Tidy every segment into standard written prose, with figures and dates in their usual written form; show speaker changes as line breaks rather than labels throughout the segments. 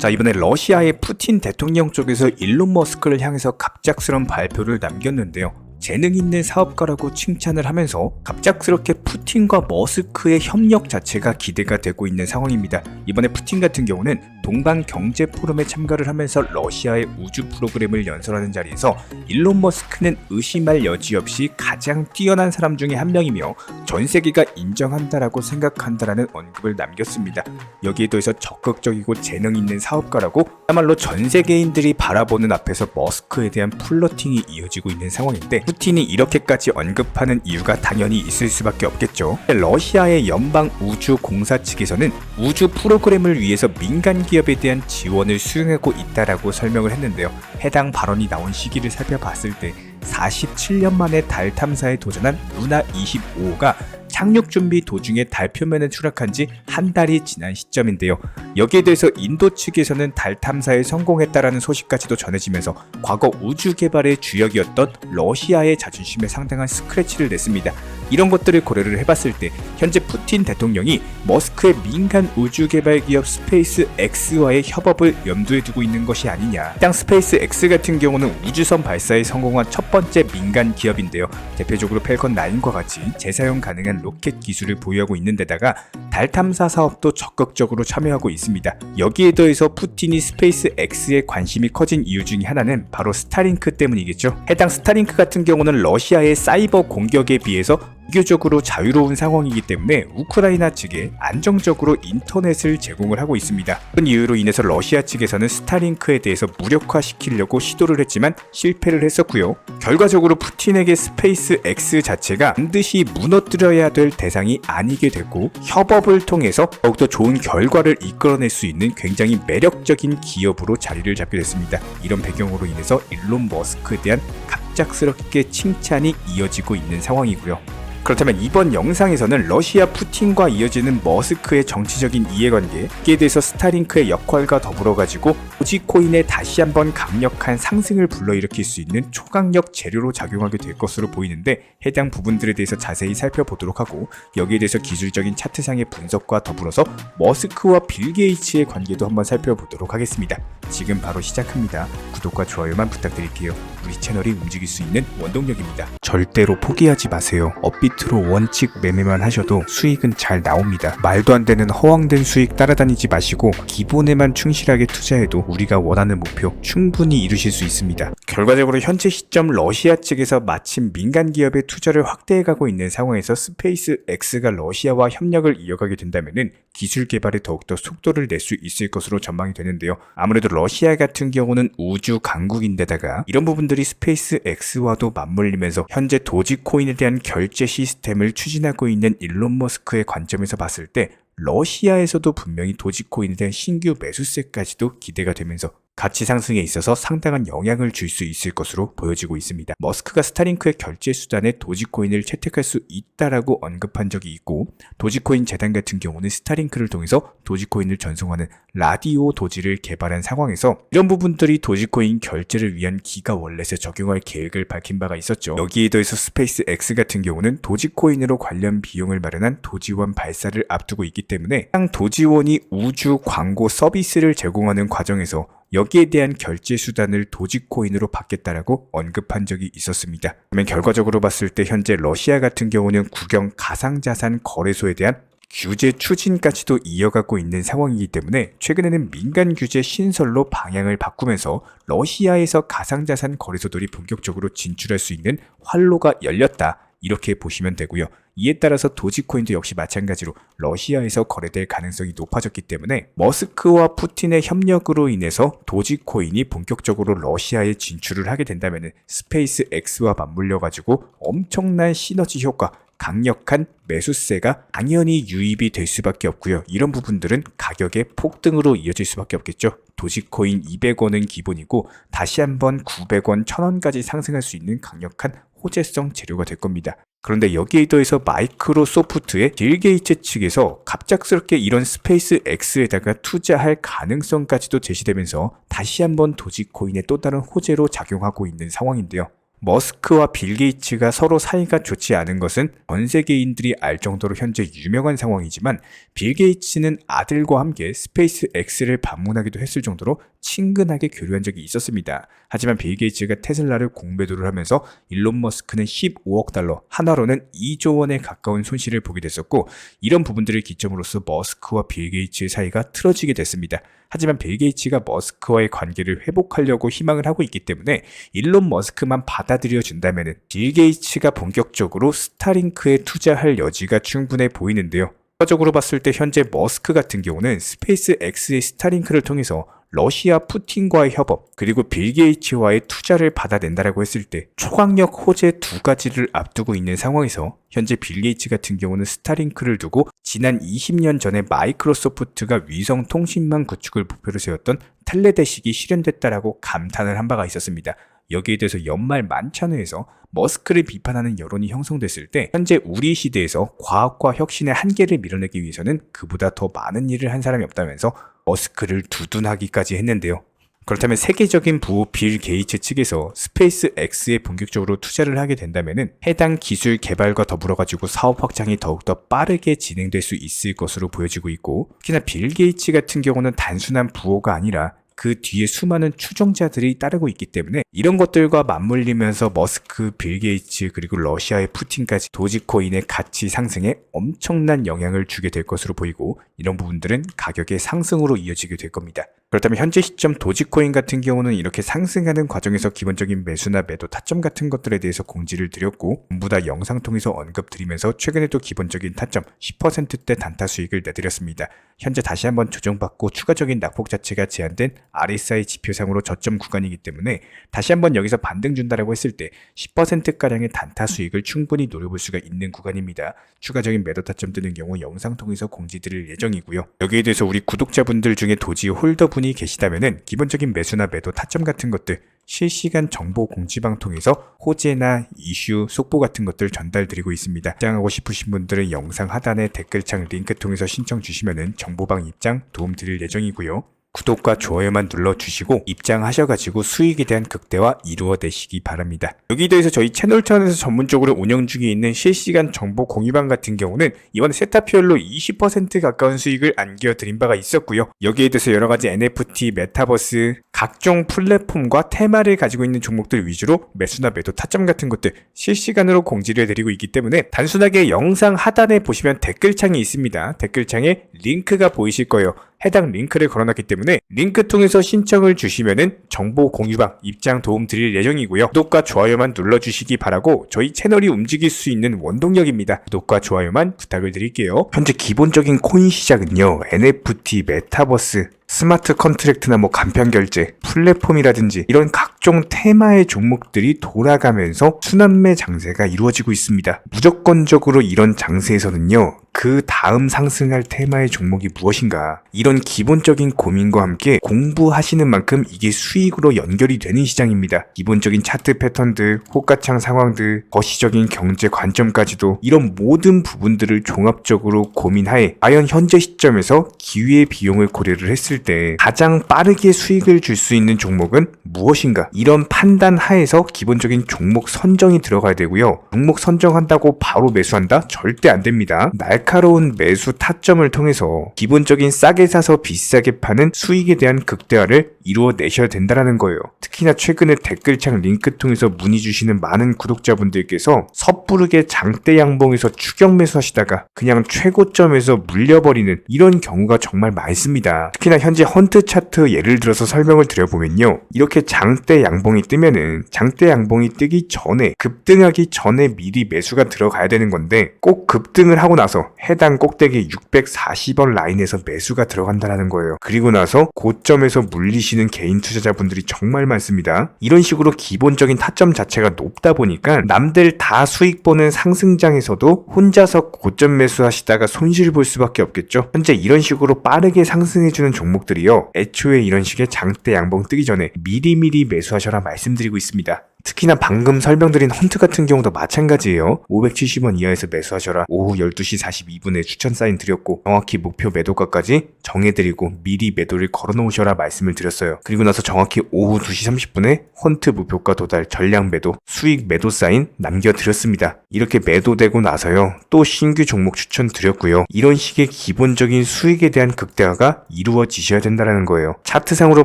자, 이번에 러시아의 푸틴 대통령 쪽에서 일론 머스크를 향해서 갑작스런 발표를 남겼는데요. 재능 있는 사업가라고 칭찬을 하면서 갑작스럽게 푸틴과 머스크의 협력 자체가 기대가 되고 있는 상황입니다. 이번에 푸틴 같은 경우는 동방 경제 포럼에 참가를 하면서 러시아의 우주 프로그램을 연설하는 자리에서 일론 머스크는 의심할 여지 없이 가장 뛰어난 사람 중에 한 명이며 전 세계가 인정한다라고 생각한다라는 언급을 남겼습니다. 여기에 더해서 적극적이고 재능 있는 사업가라고 그야말로 전 세계인들이 바라보는 앞에서 머스크에 대한 플러팅이 이어지고 있는 상황인데, 푸틴이 이렇게까지 언급하는 이유가 당연히 있을 수밖에 없겠죠. 러시아의 연방 우주 공사 측에서는 우주 프로그램을 위해서 민간 기업에 대한 지원을 수행하고 있다라고 설명을 했는데요. 해당 발언이 나온 시기를 살펴봤을 때 47년 만에 달 탐사에 도전한 루나 25호가 착륙 준비 도중에 달 표면에 추락한 지 한 달이 지난 시점인데요. 여기에 대해서 인도 측에서는 달 탐사에 성공했다라는 소식까지도 전해지면서 과거 우주 개발의 주역이었던 러시아의 자존심에 상당한 스크래치를 냈습니다. 이런 것들을 고려를 해봤을 때 현재 푸틴 대통령이 머스크의 민간 우주 개발 기업 스페이스 X와의 협업을 염두에 두고 있는 것이 아니냐. 해당 스페이스 X 같은 경우는 우주선 발사에 성공한 첫 번째 민간 기업인데요. 대표적으로 펠컨 9과 같이 재사용 가능한 로켓 기술을 보유하고 있는 데다가 달 탐사 사업도 적극적으로 참여하고 있습니다. 여기에 더해서 푸틴이 스페이스 X에 관심이 커진 이유 중에 하나는 바로 스타링크 때문이겠죠. 해당 스타링크 같은 경우는 러시아의 사이버 공격에 비해서 비교적으로 자유로운 상황이기 때문에 우크라이나 측에 안정적으로 인터넷을 제공을 하고 있습니다. 그런 이유로 인해서 러시아 측에서는 스타링크에 대해서 무력화시키려고 시도를 했지만 실패를 했었고요. 결과적으로 푸틴에게 스페이스 X 자체가 반드시 무너뜨려야 될 대상이 아니게 됐고, 협업을 통해서 더욱더 좋은 결과를 이끌어낼 수 있는 굉장히 매력적인 기업으로 자리를 잡게 됐습니다. 이런 배경으로 인해서 일론 머스크에 대한 갑작스럽게 칭찬이 이어지고 있는 상황이고요. 그렇다면 이번 영상에서는 러시아 푸틴과 이어지는 머스크의 정치적인 이해관계에 대해서 스타링크의 역할과 더불어 가지고 도지코인에 다시 한번 강력한 상승을 불러일으킬 수 있는 초강력 재료로 작용하게 될 것으로 보이는데, 해당 부분들에 대해서 자세히 살펴보도록 하고, 여기에 대해서 기술적인 차트상의 분석과 더불어서 머스크와 빌 게이츠의 관계도 한번 살펴보도록 하겠습니다. 지금 바로 시작합니다. 구독과 좋아요만 부탁드릴게요. 우리 채널이 움직일 수 있는 원동력입니다. 절대로 포기하지 마세요. 업비트로 원칙 매매만 하셔도 수익은 잘 나옵니다. 말도 안 되는 허황된 수익 따라다니지 마시고 기본에만 충실하게 투자해도 우리가 원하는 목표 충분히 이루실 수 있습니다. 결과적으로 현재 시점 러시아 측에서 마침 민간 기업의 투자를 확대해가고 있는 상황에서 스페이스 X가 러시아와 협력을 이어가게 된다면 기술 개발에 더욱더 속도를 낼 수 있을 것으로 전망이 되는데요. 아무래도 러시아 같은 경우는 우주 강국인데다가 이런 부분들이 스페이스 X와도 맞물리면서 현재 도지코인에 대한 결제 시스템을 추진하고 있는 일론 머스크의 관점에서 봤을 때 러시아에서도 분명히 도지코인에 대한 신규 매수세까지도 기대가 되면서 가치 상승에 있어서 상당한 영향을 줄 수 있을 것으로 보여지고 있습니다. 머스크가 스타링크의 결제 수단에 도지코인을 채택할 수 있다라고 언급한 적이 있고, 도지코인 재단 같은 경우는 스타링크를 통해서 도지코인을 전송하는 라디오 도지를 개발한 상황에서 이런 부분들이 도지코인 결제를 위한 기가 월렛에 적용할 계획을 밝힌 바가 있었죠. 여기에 더해서 스페이스 X 같은 경우는 도지코인으로 관련 비용을 마련한 도지원 발사를 앞두고 있기 때문에 해당 도지원이 우주 광고 서비스를 제공하는 과정에서 여기에 대한 결제 수단을 도지코인으로 받겠다라고 언급한 적이 있었습니다. 그러면 결과적으로 봤을 때 현재 러시아 같은 경우는 국영 가상자산 거래소에 대한 규제 추진까지도 이어가고 있는 상황이기 때문에 최근에는 민간 규제 신설로 방향을 바꾸면서 러시아에서 가상자산 거래소들이 본격적으로 진출할 수 있는 활로가 열렸다, 이렇게 보시면 되고요. 이에 따라서 도지코인도 역시 마찬가지로 러시아에서 거래될 가능성이 높아졌기 때문에 머스크와 푸틴의 협력으로 인해서 도지코인이 본격적으로 러시아에 진출을 하게 된다면 스페이스 X와 맞물려가지고 엄청난 시너지 효과, 강력한 매수세가 당연히 유입이 될 수밖에 없고요. 이런 부분들은 가격의 폭등으로 이어질 수밖에 없겠죠. 도지코인 200원은 기본이고 다시 한번 900원, 1000원까지 상승할 수 있는 강력한 호재성 재료가 될 겁니다. 그런데 여기에 더해서 마이크로소프트의 빌 게이츠 측에서 갑작스럽게 이런 스페이스 X에다가 투자할 가능성까지도 제시되면서 다시 한번 도지코인의 또 다른 호재로 작용하고 있는 상황인데요. 머스크와 빌 게이츠가 서로 사이가 좋지 않은 것은 전 세계인들이 알 정도로 현재 유명한 상황이지만 빌 게이츠는 아들과 함께 스페이스 X를 방문하기도 했을 정도로 친근하게 교류한 적이 있었습니다. 하지만 빌 게이츠가 테슬라를 공매도를 하면서 일론 머스크는 15억 달러, 하나로는 2조 원에 가까운 손실을 보게 됐었고, 이런 부분들을 기점으로써 머스크와 빌 게이츠의 사이가 틀어지게 됐습니다. 하지만 빌 게이츠가 머스크와의 관계를 회복하려고 희망을 하고 있기 때문에 일론 머스크만 받아들여 준다면 빌 게이츠가 본격적으로 스타링크에 투자할 여지가 충분해 보이는데요. 결과적으로 봤을 때 현재 머스크 같은 경우는 스페이스 X의 스타링크를 통해서 러시아 푸틴과의 협업, 그리고 빌 게이츠와의 투자를 받아낸다라고 했을 때 초강력 호재 두 가지를 앞두고 있는 상황에서 현재 빌 게이츠 같은 경우는 스타링크를 두고 지난 20년 전에 마이크로소프트가 위성 통신망 구축을 목표로 세웠던 텔레대식이 실현됐다라고 감탄을 한 바가 있었습니다. 여기에 대해서 연말 만찬회에서 머스크를 비판하는 여론이 형성됐을 때 현재 우리 시대에서 과학과 혁신의 한계를 밀어내기 위해서는 그보다 더 많은 일을 한 사람이 없다면서 머스크를 두둔하기까지 했는데요. 그렇다면 세계적인 부호 빌 게이츠 측에서 스페이스 X에 본격적으로 투자를 하게 된다면 해당 기술 개발과 더불어 가지고 사업 확장이 더욱더 빠르게 진행될 수 있을 것으로 보여지고 있고, 특히나 빌 게이츠 같은 경우는 단순한 부호가 아니라 그 뒤에 수많은 추종자들이 따르고 있기 때문에 이런 것들과 맞물리면서 머스크, 빌 게이츠, 그리고 러시아의 푸틴까지 도지코인의 가치 상승에 엄청난 영향을 주게 될 것으로 보이고, 이런 부분들은 가격의 상승으로 이어지게 될 겁니다. 그렇다면 현재 시점 도지코인 같은 경우는 이렇게 상승하는 과정에서 기본적인 매수나 매도 타점 같은 것들에 대해서 공지를 드렸고, 전부 다 영상 통해서 언급드리면서 최근에도 기본적인 타점 10%대 단타 수익을 내드렸습니다. 현재 다시 한번 조정받고 추가적인 낙폭 자체가 제한된 RSI 지표상으로 저점 구간이기 때문에 다시 한번 여기서 반등 준다라고 했을 때 10%가량의 단타 수익을 충분히 노려볼 수가 있는 구간입니다. 추가적인 매도 타점 뜨는 경우 영상 통해서 공지드릴 예정이고요. 여기에 대해서 우리 구독자분들 중에 도지 홀더분이 계시다면 기본적인 매수나 매도 타점 같은 것들 실시간 정보 공지방 통해서 호재나 이슈, 속보 같은 것들 전달드리고 있습니다. 입장하고 싶으신 분들은 영상 하단에 댓글창 링크 통해서 신청 주시면 정보방 입장 도움드릴 예정이고요. 구독과 좋아요만 눌러주시고 입장하셔가지고 수익에 대한 극대화 이루어내시기 바랍니다. 여기에 대해서 저희 채널 차원에서 전문적으로 운영 중에 있는 실시간 정보 공유방 같은 경우는 이번 세타피얼로 20% 가까운 수익을 안겨드린 바가 있었고요. 여기에 대해서 여러가지 NFT, 메타버스, 각종 플랫폼과 테마를 가지고 있는 종목들 위주로 매수나 매도 타점 같은 것들 실시간으로 공지를 해드리고 있기 때문에 단순하게 영상 하단에 보시면 댓글창이 있습니다. 댓글창에 링크가 보이실 거예요. 해당 링크를 걸어놨기 때문에 링크 통해서 신청을 주시면은 정보 공유방 입장 도움 드릴 예정이고요. 구독과 좋아요만 눌러주시기 바라고 저희 채널이 움직일 수 있는 원동력입니다. 구독과 좋아요만 부탁을 드릴게요. 현재 기본적인 코인 시장은요, NFT, 메타버스, 스마트 컨트랙트나 간편 결제, 플랫폼이라든지 이런 각종 테마의 종목들이 돌아가면서 순환매 장세가 이루어지고 있습니다. 무조건적으로 이런 장세에서는요, 그 다음 상승할 테마의 종목이 무엇인가, 이런 기본적인 고민과 함께 공부하시는 만큼 이게 수익으로 연결이 되는 시장입니다. 기본적인 차트 패턴들, 호가창 상황들, 거시적인 경제 관점까지도 이런 모든 부분들을 종합적으로 고민하에 과연 현재 시점에서 기회의 비용을 고려를 했을 때 가장 빠르게 수익을 줄 수 있는 종목은 무엇인가, 이런 판단 하에서 기본적인 종목 선정이 들어가야 되고요. 종목 선정한다고 바로 매수한다? 절대 안 됩니다. 날카로운 매수 타점을 통해서 기본적인 싸게 사서 비싸게 파는 수익에 대한 극대화를 이루어내셔야 된다는 거예요. 특히나 최근에 댓글창 링크 통해서 문의 주시는 많은 구독자분들께서 섣부르게 장대 양봉에서 추격 매수하시다가 그냥 최고점에서 물려버리는 이런 경우가 정말 많습니다. 특히나 현재 헌트 차트 예를 들어서 설명을 드려보면요, 이렇게 장대 양봉이 뜨면은 장대 양봉이 뜨기 전에, 급등하기 전에 미리 매수가 들어가야 되는 건데 꼭 급등을 하고 나서 해당 꼭대기 640원 라인에서 매수가 들어간다는 거예요. 그리고 나서 고점에서 물리시는 개인 투자자분들이 정말 많습니다. 이런 식으로 기본적인 타점 자체가 높다 보니까 남들 다 수익 보는 상승장에서도 혼자서 고점 매수하시다가 손실 볼 수밖에 없겠죠. 현재 이런 식으로 빠르게 상승해주는 종목들이요, 애초에 이런 식의 장대 양봉 뜨기 전에 미리미리 매수하셔라 말씀드리고 있습니다. 특히나 방금 설명드린 헌트 같은 경우도 마찬가지예요. 570원 이하에서 매수하셔라. 오후 12시 42분에 추천 사인 드렸고 정확히 목표 매도가까지 정해드리고 미리 매도를 걸어놓으셔라 말씀을 드렸어요. 그리고 나서 정확히 오후 2시 30분에 헌트 목표가 도달 전량 매도 수익 매도 사인 남겨드렸습니다. 이렇게 매도되고 나서요 또 신규 종목 추천 드렸고요. 이런 식의 기본적인 수익에 대한 극대화가 이루어지셔야 된다는 거예요. 차트상으로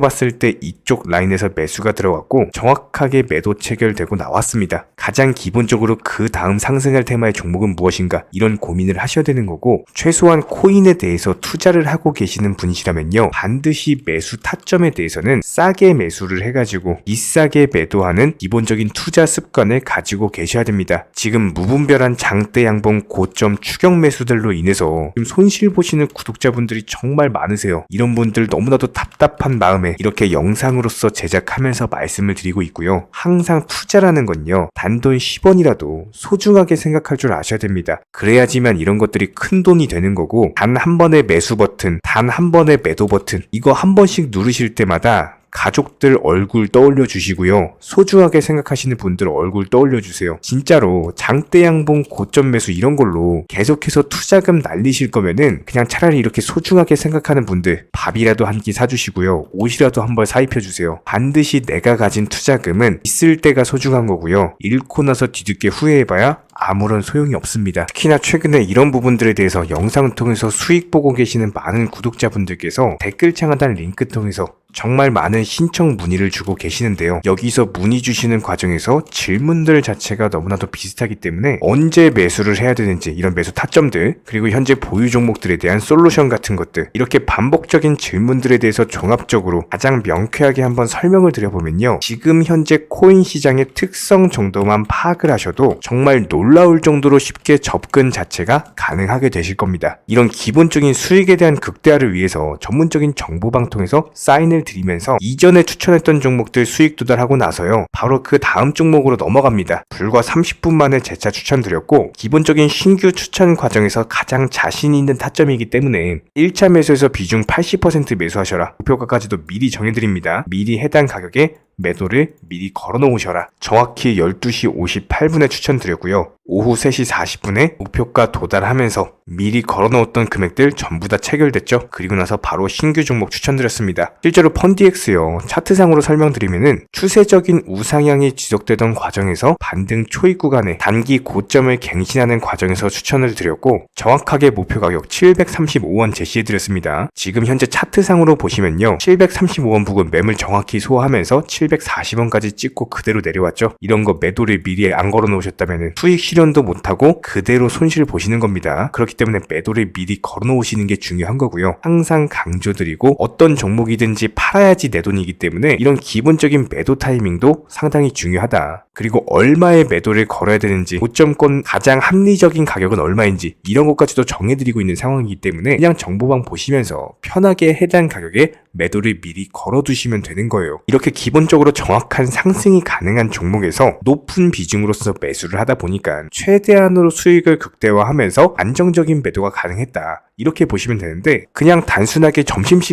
봤을 때 이쪽 라인에서 매수가 들어갔고 정확하게 매도 체결되고 나왔습니다. 가장 기본적으로 그 다음 상승할 테마의 종목은 무엇인가 이런 고민을 하셔야 되는 거고 최소한 코인에 대해서 투자를 하고 계시는 분이시라면요 반드시 매수 타점에 대해서는 싸게 매수를 해가지고 비싸게 매도하는 기본적인 투자 습관을 가지고 계셔야 됩니다. 지금 무분별한 장대 양봉 고점 추격 매수들로 인해서 지금 손실 보시는 구독자분들이 정말 많으세요. 이런 분들 너무나도 답답한 마음에 이렇게 영상으로서 제작하면서 말씀을 드리고 있고요. 항상 투자라는 건요 단돈 10원이라도 소중하게 생각할 줄 아셔야 됩니다. 그래야지만 이런 것들이 큰 돈이 되는 거고 단 한 번의 매수 버튼, 단 한 번의 매도 버튼 이거 한 번씩 누르실 때마다 가족들 얼굴 떠올려 주시고요. 소중하게 생각하시는 분들 얼굴 떠올려 주세요. 진짜로 장대 양봉 고점 매수 이런 걸로 계속해서 투자금 날리실 거면은 그냥 차라리 이렇게 소중하게 생각하는 분들 밥이라도 한 끼 사주시고요. 옷이라도 한 벌 사입혀 주세요. 반드시 내가 가진 투자금은 있을 때가 소중한 거고요. 잃고 나서 뒤늦게 후회해봐야 아무런 소용이 없습니다. 특히나 최근에 이런 부분들에 대해서 영상을 통해서 수익 보고 계시는 많은 구독자분들께서 댓글창 하단 링크 통해서 정말 많은 신청 문의를 주고 계시는데요. 여기서 문의 주시는 과정에서 질문들 자체가 너무나도 비슷하기 때문에 언제 매수를 해야 되는지 이런 매수 타점들 그리고 현재 보유 종목들에 대한 솔루션 같은 것들 이렇게 반복적인 질문들에 대해서 종합적으로 가장 명쾌하게 한번 설명을 드려보면요. 지금 현재 코인 시장의 특성 정도만 파악을 하셔도 정말 놀라울 정도로 쉽게 접근 자체가 가능하게 되실 겁니다. 이런 기본적인 수익에 대한 극대화를 위해서 전문적인 정보방 통해서 사인을 드리면서 이전에 추천했던 종목들 수익 도달하고 나서요 바로 그 다음 종목으로 넘어갑니다. 불과 30분 만에 재차 추천드렸고 기본적인 신규 추천 과정에서 가장 자신 있는 타점이기 때문에 1차 매수에서 비중 80% 매수하셔라. 목표가까지도 미리 정해드립니다. 미리 해당 가격에 매도를 미리 걸어놓으셔라. 정확히 12시 58분에 추천드렸고요. 오후 3시 40분에 목표가 도달하면서 미리 걸어놓았던 금액들 전부 다 체결됐죠. 그리고 나서 바로 신규 종목 추천드렸습니다. 실제로 펀디엑스요. 차트상으로 설명드리면은 추세적인 우상향이 지속되던 과정에서 반등 초입 구간에 단기 고점을 갱신하는 과정에서 추천을 드렸고 정확하게 목표 가격 735원 제시해드렸습니다. 지금 현재 차트상으로 보시면요. 735원 부근 매물 정확히 소화하면서 740원까지 찍고 그대로 내려왔죠. 이런 거 매도를 미리 안 걸어 놓으셨다면 수익 실현도 못하고 그대로 손실 보시는 겁니다. 그렇기 때문에 매도를 미리 걸어 놓으시는 게 중요한 거고요. 항상 강조드리고 어떤 종목이든지 팔아야지 내 돈이기 때문에 이런 기본적인 매도 타이밍도 상당히 중요하다. 그리고 얼마의 매도를 걸어야 되는지 고점권 가장 합리적인 가격은 얼마인지 이런 것까지도 정해드리고 있는 상황이기 때문에 그냥 정보방 보시면서 편하게 해당 가격에 매도를 미리 걸어두시면 되는 거예요. 이렇게 기본적으로 정확한 상승이 가능한 종목에서 높은 비중으로서 매수를 하다 보니까 최대한으로 수익을 극대화하면서 안정적인 매도가 가능했다. 이렇게 보시면 되는데 그냥 단순하게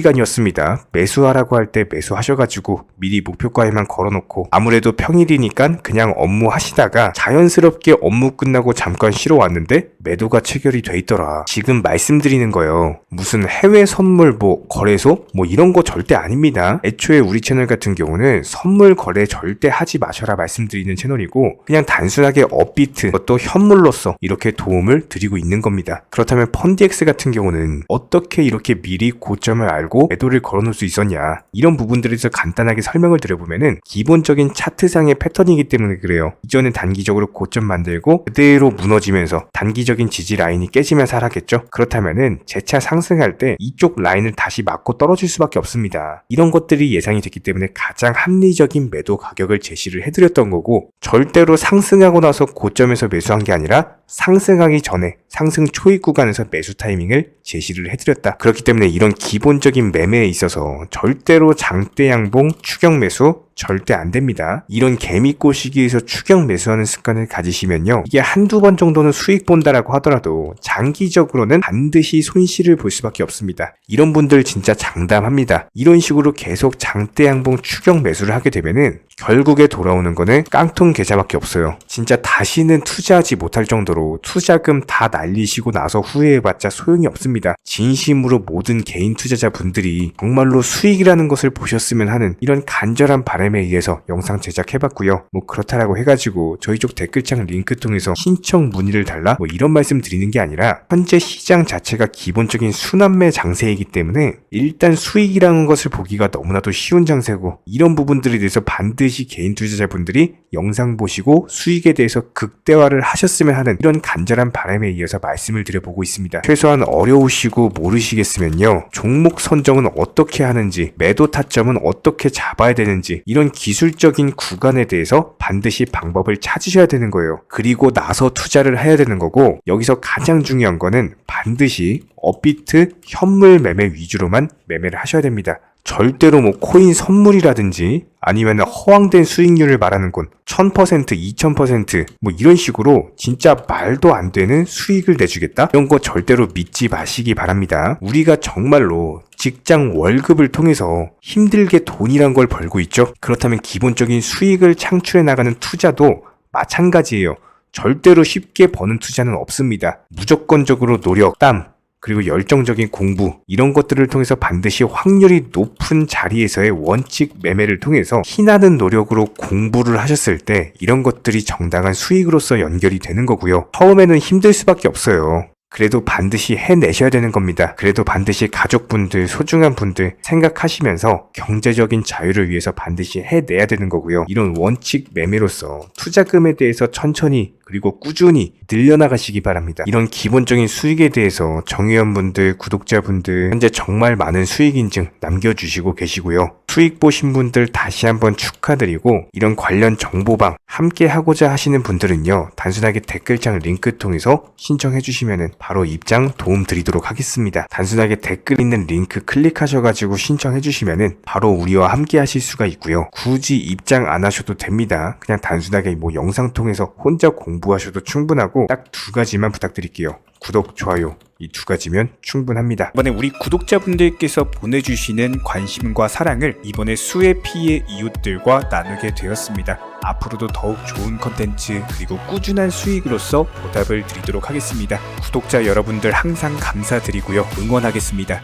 점심시간이었습니다. 매수하라고 할 때 매수하셔가지고 미리 목표가에만 걸어놓고 아무래도 평일이니까 그냥 업무 하시다가 자연스럽게 업무 끝나고 잠깐 쉬러 왔는데 매도가 체결이 돼 있더라. 지금 말씀드리는 거예요. 무슨 해외 선물 거래소 이런 거 절대 아닙니다. 애초에 우리 채널 같은 경우는 선물 거래 절대 하지 마셔라 말씀드리는 채널이고 그냥 단순하게 업비트 또 현물로서 이렇게 도움을 드리고 있는 겁니다. 그렇다면 펀디엑스 같은 경우는 어떻게 이렇게 미리 고점을 알고 매도를 걸어놓을 수 있었냐 이런 부분들에 대해서 간단하게 설명을 드려보면은 기본적인 차트상의 패턴이기 때문에 그래요. 이전에 단기적으로 고점 만들고 그대로 무너지면서 단기적인 지지 라인이 깨지면서 하락했죠. 그렇다면은 재차 상승할 때 이쪽 라인을 다시 맞고 떨어질 수밖에 없습니다. 이런 것들이 예상이 됐기 때문에 가장 합리적인 매도 가격을 제시를 해드렸던 거고 절대로 상승하고 나서 고점에서 매수한 게 아니라 상승하기 전에 상승 초입 구간에서 매수 타이밍을 제시를 해드렸다. 그렇기 때문에 이런 기본적인 매매에 있어서 절대로 장대 양봉 추격 매수 절대 안 됩니다. 이런 개미꼬 시기에서 추격 매수하는 습관을 가지시면요, 이게 한두 번 정도는 수익 본다라고 하더라도 장기적으로는 반드시 손실을 볼 수밖에 없습니다. 이런 분들 진짜 장담합니다. 이런 식으로 계속 장대 양봉 추격 매수를 하게 되면은 결국에 돌아오는 거는 깡통 계좌밖에 없어요. 진짜 다시는 투자하지 못할 정도로 투자금 다 날리시고 나서 후회해봤자 소용이 없습니다. 진심으로 모든 개인 투자자분들이 정말로 수익이라는 것을 보셨으면 하는 이런 간절한 바람에 의해서 영상 제작해봤고요. 뭐 그렇다라고 해가지고 저희 쪽 댓글창 링크 통해서 신청 문의를 달라 뭐 이런 말씀 드리는 게 아니라, 현재 시장 자체가 기본적인 순환매 장세이기 때문에 일단 수익이라는 것을 보기가 너무나도 쉬운 장세고, 이런 부분들에 대해서 반드시 개인 투자자분들이 영상 보시고 수익에 대해서 극대화를 하셨으면 하는 이런 간절한 바람에 이어서 말씀을 드려보고 있습니다. 최소한 어려우시고 모르시겠으면요, 종목 선정은 어떻게 하는지, 매도 타점은 어떻게 잡아야 되는지, 이런 기술적인 구간에 대해서 반드시 방법을 찾으셔야 되는 거예요. 그리고 나서 투자를 해야 되는 거고, 여기서 가장 중요한 거는 반드시 업비트 현물 매매 위주로만 매매를 하셔야 됩니다. 절대로 뭐 코인 선물이라든지 아니면 허황된 수익률을 말하는 건 1000%, 2000% 뭐 이런 식으로 진짜 말도 안 되는 수익을 내주겠다? 이런 거 절대로 믿지 마시기 바랍니다. 우리가 정말로 직장 월급을 통해서 힘들게 돈이란 걸 벌고 있죠. 그렇다면 기본적인 수익을 창출해 나가는 투자도 마찬가지예요. 절대로 쉽게 버는 투자는 없습니다. 무조건적으로 노력, 땀, 그리고 열정적인 공부, 이런 것들을 통해서 반드시 확률이 높은 자리에서의 원칙 매매를 통해서 피나는 노력으로 공부를 하셨을 때 이런 것들이 정당한 수익으로서 연결이 되는 거고요. 처음에는 힘들 수밖에 없어요. 그래도 반드시 해내셔야 되는 겁니다. 그래도 반드시 가족분들, 소중한 분들 생각하시면서 경제적인 자유를 위해서 반드시 해내야 되는 거고요. 이런 원칙 매매로서 투자금에 대해서 천천히 그리고 꾸준히 늘려나가시기 바랍니다. 이런 기본적인 수익에 대해서 정회원분들, 구독자분들 현재 정말 많은 수익 인증 남겨주시고 계시고요. 수익 보신 분들 다시 한번 축하드리고, 이런 관련 정보방 함께 하고자 하시는 분들은요, 단순하게 댓글창 링크 통해서 신청해 주시면 바로 입장 도움 드리도록 하겠습니다. 단순하게 댓글 있는 링크 클릭하셔가지고 신청해 주시면 바로 우리와 함께 하실 수가 있고요. 굳이 입장 안 하셔도 됩니다. 그냥 단순하게 뭐 영상 통해서 혼자 공부하셔도 충분하고, 딱 두 가지만 부탁드릴게요. 구독, 좋아요, 이 두 가지면 충분합니다. 이번에 우리 구독자분들께서 보내주시는 관심과 사랑을 이번에 수혜 피해 이웃들과 나누게 되었습니다. 앞으로도 더욱 좋은 컨텐츠 그리고 꾸준한 수익으로서 보답을 드리도록 하겠습니다. 구독자 여러분들 항상 감사드리고요. 응원하겠습니다.